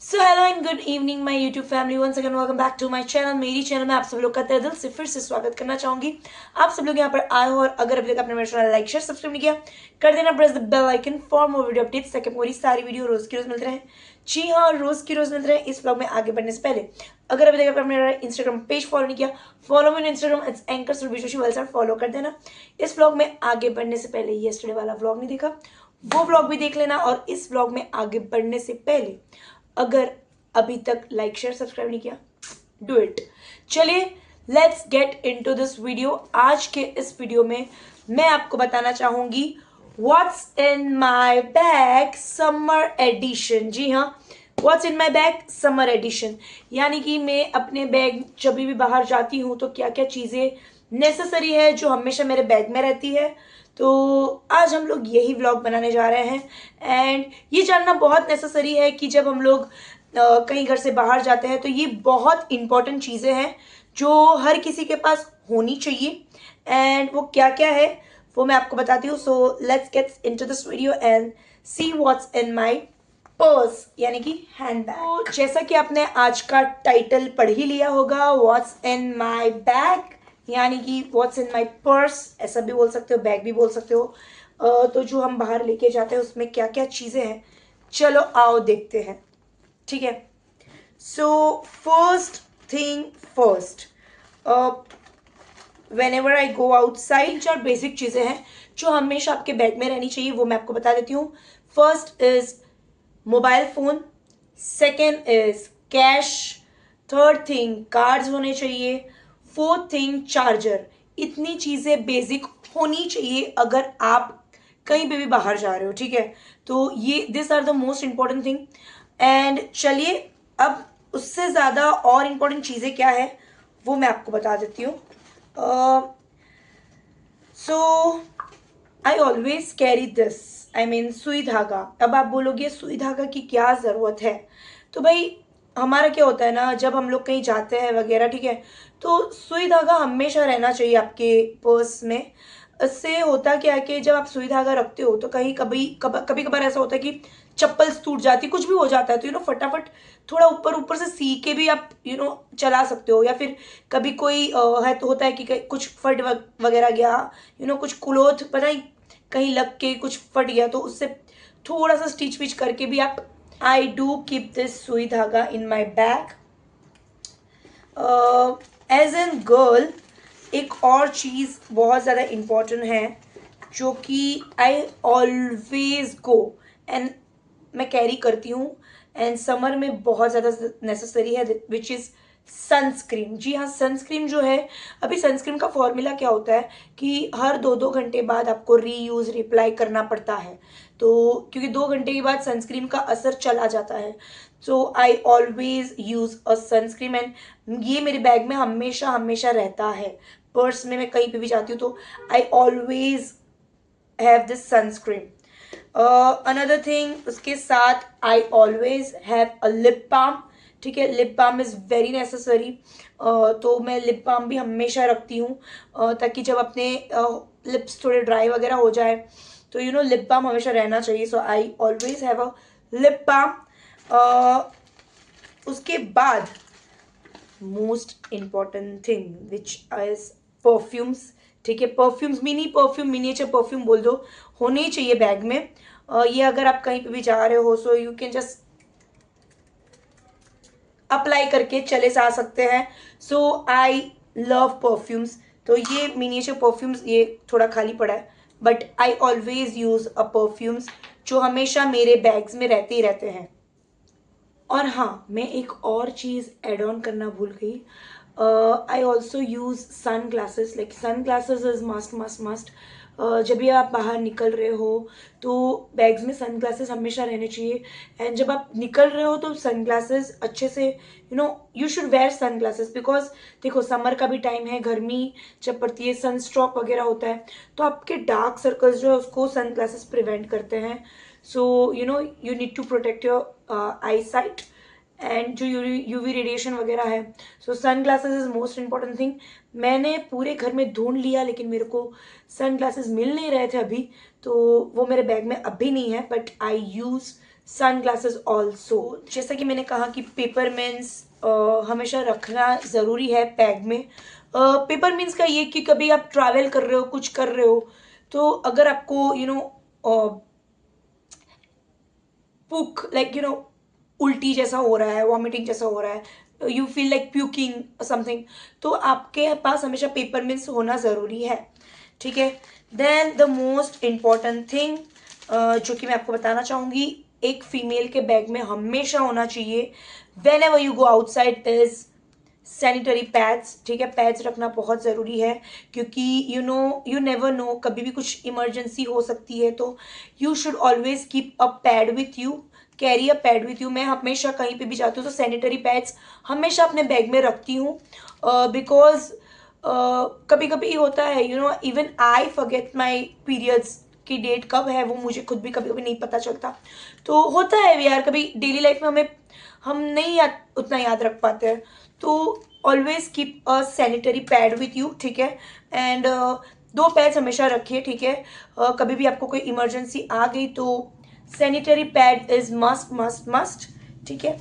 So hello and good evening my YouTube family, once again welcome back to my channel. मेरी channel में आप सब लोग का तहे दिल से फिर से स्वागत करना चाहूंगी। आप सब लोग यहाँ पर आए हो और अगर अभी तक आपने मेरा चैनल लाइक शेयर सब्सक्राइब नहीं किया कर देना, press the bell icon for more video updates ताकि मेरी सारी वीडियो रोज की रोज मिलते रहे। जी हाँ, रोज की रोज मिलते रहे। इस ब्लॉग में आगे बढ़ने से पहले अगर अभी तक आपने मेरा इंस्टाग्राम पेज फॉलो नहीं किया, follow me Instagram it's anchor follow कर देना। इस ब्लॉग में आगे बढ़ने से पहले येस्टरडे वाला ब्लॉग नहीं देखा वो ब्लॉग भी देख लेना। और इस ब्लॉग में आगे बढ़ने से पहले अगर अभी तक लाइक शेयर सब्सक्राइब नहीं किया, डू इट। चलिए let's get into this video. आज के इस वीडियो में मैं आपको बताना चाहूंगी what's in my bag summer edition. जी हाँ, what's in my bag summer edition, यानी कि मैं अपने बैग जब भी बाहर जाती हूँ तो क्या क्या चीज़ें नेसेसरी है जो हमेशा मेरे बैग में रहती है। तो आज हम लोग यही व्लॉग बनाने जा रहे हैं एंड ये जानना बहुत नेसेसरी है कि जब हम लोग कहीं घर से बाहर जाते हैं तो ये बहुत इंपॉर्टेंट चीज़ें हैं जो हर किसी के पास होनी चाहिए। एंड वो क्या क्या है वो मैं आपको बताती हूँ। So let's get into this video and see what's in my purse, यानी कि हैंड बैग। तो जैसा कि आपने आज का टाइटल पढ़ ही लिया होगा, व्हाट्स इन माय बैग यानी कि व्हाट्स इन माय पर्स, ऐसा भी बोल सकते हो, बैग भी बोल सकते हो। तो जो हम बाहर लेके जाते हैं उसमें क्या क्या चीज़ें हैं, चलो आओ देखते हैं। ठीक है, so first thing first, when ever I go outside, चार बेसिक चीज़ें हैं जो हमेशा आपके बैग में रहनी चाहिए, वो मैं आपको बता देती हूँ। First is mobile phone, second is cash, third thing cards होने चाहिए, फोर्थ थिंग चार्जर। इतनी चीज़ें बेसिक होनी चाहिए अगर आप कहीं पे भी बाहर जा रहे हो। ठीक है, तो ये this are the most important thing. And चलिए अब उससे ज़्यादा और इम्पोर्टेंट चीज़ें क्या है वो मैं आपको बता देती हूँ। So I always carry this, I mean सुई धागा। अब आप बोलोगे सुई धागा की क्या ज़रूरत है, तो भाई हमारा क्या होता है ना, जब हम लोग कहीं जाते हैं वगैरह, ठीक है, तो सुई धागा हमेशा रहना चाहिए आपके पर्स में। इससे होता क्या है कि जब आप सुई धागा रखते हो तो कहीं कभी कभार ऐसा होता है कि चप्पल टूट जाती, कुछ भी हो जाता है, तो फटाफट थोड़ा ऊपर ऊपर से सी के भी आप चला सकते हो। या फिर कभी कोई है तो होता है कि कुछ फट वगैरह गया, कुछ क्लोथ पता नहीं कहीं लग के कुछ फट गया तो उससे थोड़ा सा स्टिच विच करके भी आप, आई डू कीप दिस सुई धागा in my bag. As an girl एक और चीज़ बहुत ज़्यादा इम्पॉर्टेंट है जो कि आई ऑलवेज गो एंड मैं कैरी करती हूँ एंड समर में बहुत ज़्यादा नेसेसरी है, विच इज़ सनस्क्रीन। जी हाँ, सनस्क्रीन जो है, अभी सनस्क्रीन का फॉर्मूला क्या होता है कि हर 2-2 घंटे बाद आपको रीयूज़ रिप्लाई करना पड़ता है। तो क्योंकि 2 घंटे के बाद सनस्क्रीन का असर चला जाता है, so I always use a sunscreen and ये मेरे बैग में हमेशा हमेशा रहता है। पर्स में मैं कहीं पे भी जाती हूँ तो I always have this sunscreen. Another thing, उसके साथ I always have a lip balm. ठीक है, lip balm is very necessary. तो मैं लिप बाम भी हमेशा रखती हूँ ताकि जब अपने लिप्स थोड़े ड्राई वगैरह हो जाए तो लिप बाम हमेशा रहना चाहिए। So I always have a lip balm. उसके बाद most important thing which is perfumes. ठीक है, perfumes, mini perfume, miniature perfume बोल दो, होने ही चाहिए बैग में। ये अगर आप कहीं पे भी जा रहे हो so you can just apply करके चले जा सकते हैं। सो आई लव परफ्यूम्स। तो ये मिनिएचर परफ्यूम्स ये थोड़ा खाली पड़ा है, but I always use a perfumes जो हमेशा मेरे बैग्स में रहते ही रहते हैं। और हाँ, मैं एक और चीज़ एड ऑन करना भूल गई। I also use sunglasses, like sunglasses is must must must. जब भी आप बाहर निकल रहे हो तो बैग्स में सन ग्लासेस हमेशा रहने चाहिए। एंड जब आप निकल रहे हो तो सन ग्लासेस अच्छे से you should wear sunglasses, because देखो समर का भी टाइम है, गर्मी जब पड़ती है सन स्ट्रोक वगैरह होता है तो आपके डार्क सर्कल्स जो है उसको सन ग्लासेस प्रिवेंट करते हैं। So you need to protect your eyesight and जो यूवी रेडिएशन वगैरह है। So sunglasses is most important thing. मैंने पूरे घर में ढूंढ लिया लेकिन मेरे को सन ग्लासेस मिल नहीं रहे थे अभी, तो वो मेरे बैग में अब भी नहीं है, but I use sunglasses also. जैसा कि मैंने कहा कि पेपरमिंट्स हमेशा रखना ज़रूरी है बैग में। पेपरमिंट्स का ये कि कभी आप ट्रैवल कर रहे हो, कुछ कर रहे हो, तो अगर आपको पुक लाइक उल्टी जैसा हो रहा है, वॉमिटिंग जैसा हो रहा है, you feel like puking something, तो आपके पास हमेशा पेपरमिंट्स होना ज़रूरी है, ठीक है। Then the most important thing जो कि मैं आपको बताना चाहूँगी, एक फीमेल के बैग में हमेशा होना चाहिए when ever you go outside is sanitary pads, ठीक है। पैड्स रखना बहुत ज़रूरी है, क्योंकि यू नेवर नो, कभी भी कुछ इमरजेंसी हो सकती है, तो you should always keep a pad with you, carry a pad with you. मैं हमेशा कहीं पे भी जाती हूँ तो सैनिटरी पैड्स हमेशा अपने बैग में रखती हूँ, बिकॉज कभी कभी होता है even I forget my periods की डेट कब है वो मुझे खुद भी कभी कभी नहीं पता चलता। तो होता है यार, कभी डेली लाइफ में हम नहीं उतना याद रख पाते हैं, तो always keep a sanitary pad with you, ठीक है। एंड 2 पैड्स हमेशा रखिए, ठीक है। कभी भी आपको कोई इमरजेंसी आ गई तो sanitary pad is must must must, ठीक है।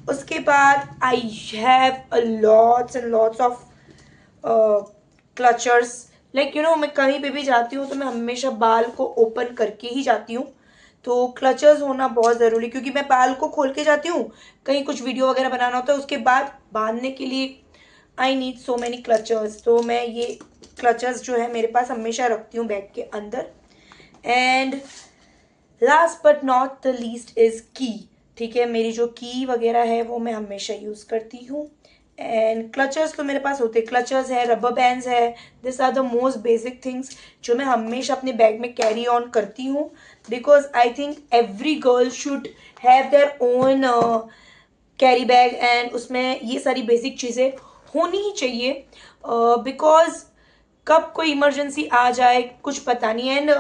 उसके बाद I have a lots and lots of clutchers, like मैं कहीं पे भी जाती हूँ तो मैं हमेशा बाल को ओपन करके ही जाती हूँ, तो क्लचर्स होना बहुत ज़रूरी, क्योंकि मैं बाल को खोल के जाती हूँ, कहीं कुछ वीडियो वगैरह बनाना होता है, उसके बाद बांधने के लिए I need so many clutchers, तो मैं ये क्लचर्स जो है मेरे पास हमेशा रखती हूँ बैग के अंदर। And last but not the least is की, ठीक है। मेरी जो की वगैरह है वो मैं हमेशा यूज़ करती हूँ। एंड क्लचर्स तो मेरे पास होते, क्लचर्स है, रबर बैंड्स है, this are the most basic things जो मैं हमेशा अपने बैग में कैरी ऑन करती हूँ, because I think every girl should have their own carry bag, and उसमें ये सारी बेसिक चीज़ें होनी ही चाहिए, बिकॉज कब कोई इमरजेंसी आ जाए कुछ पता नहीं। And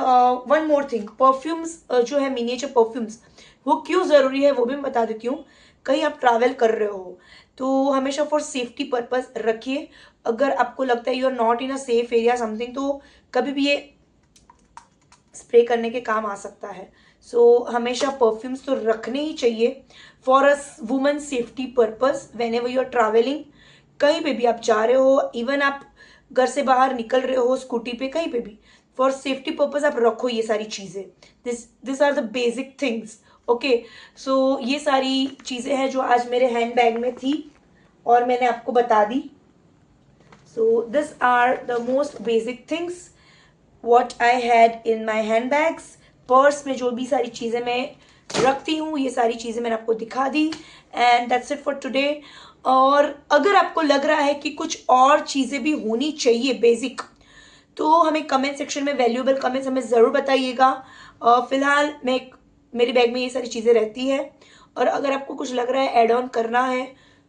one more thing, perfumes जो है, मिनिएचर परफ्यूम्स, वो क्यों ज़रूरी है वो भी मैं बता देती हूँ। कहीं आप ट्रैवल कर रहे हो तो हमेशा फॉर सेफ्टी पर्पस रखिए। अगर आपको लगता है you are not in a safe area something, तो कभी भी ये स्प्रे करने के काम आ सकता है। सो हमेशा परफ्यूम्स तो रखने ही चाहिए for a women safety purpose whenever you are travelling. कहीं पे भी आप जा रहे हो, इवन आप घर से बाहर निकल रहे हो स्कूटी पे, कहीं पे भी फॉर सेफ्टी पर्पस आप रखो ये सारी चीज़ें। This are the basic things, okay. सो ये सारी चीज़ें हैं जो आज मेरे हैंड बैग में थी और मैंने आपको बता दी। So this are the most basic things what I had in my handbags. Purse में जो भी सारी चीज़ें मैं रखती हूँ, ये सारी चीज़ें मैंने आपको दिखा दी, and that's it for today. और अगर आपको लग रहा है कि कुछ और चीज़ें भी होनी चाहिए बेसिक, तो हमें कमेंट सेक्शन में वैल्यूएबल कमेंट्स हमें ज़रूर बताइएगा। फिलहाल मेरे बैग में ये सारी चीज़ें रहती है, और अगर आपको कुछ लग रहा है ऐड ऑन करना है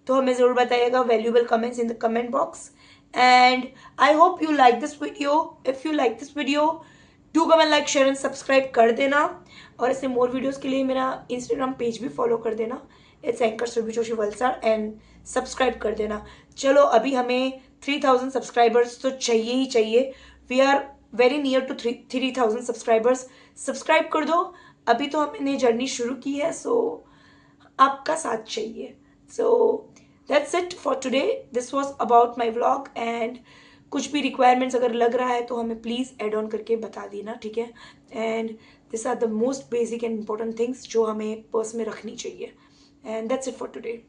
तो हमें ज़रूर बताइएगा valuable comments in the comment box. And I hope you like this video. If you like this video, do comment, like, share and subscribe कर देना, और ऐसे मोर वीडियोस के लिए मेरा इंस्टाग्राम पेज भी फॉलो कर देना, it's anchor Surbhi Joshi Valsad, and subscribe कर देना। चलो, अभी हमें 3000 सब्सक्राइबर्स तो चाहिए ही चाहिए। We are very near to 3000 subscribers. Subscribe कर दो, अभी तो हमने जर्नी शुरू की है, सो आपका साथ चाहिए। So that's it for today, this was about my vlog, and कुछ भी रिक्वायरमेंट्स अगर लग रहा है तो हमें प्लीज़ एड ऑन करके बता देना, ठीक है। And this are the most basic and important things जो हमें पर्स में रखनी चाहिए, and that's it for today.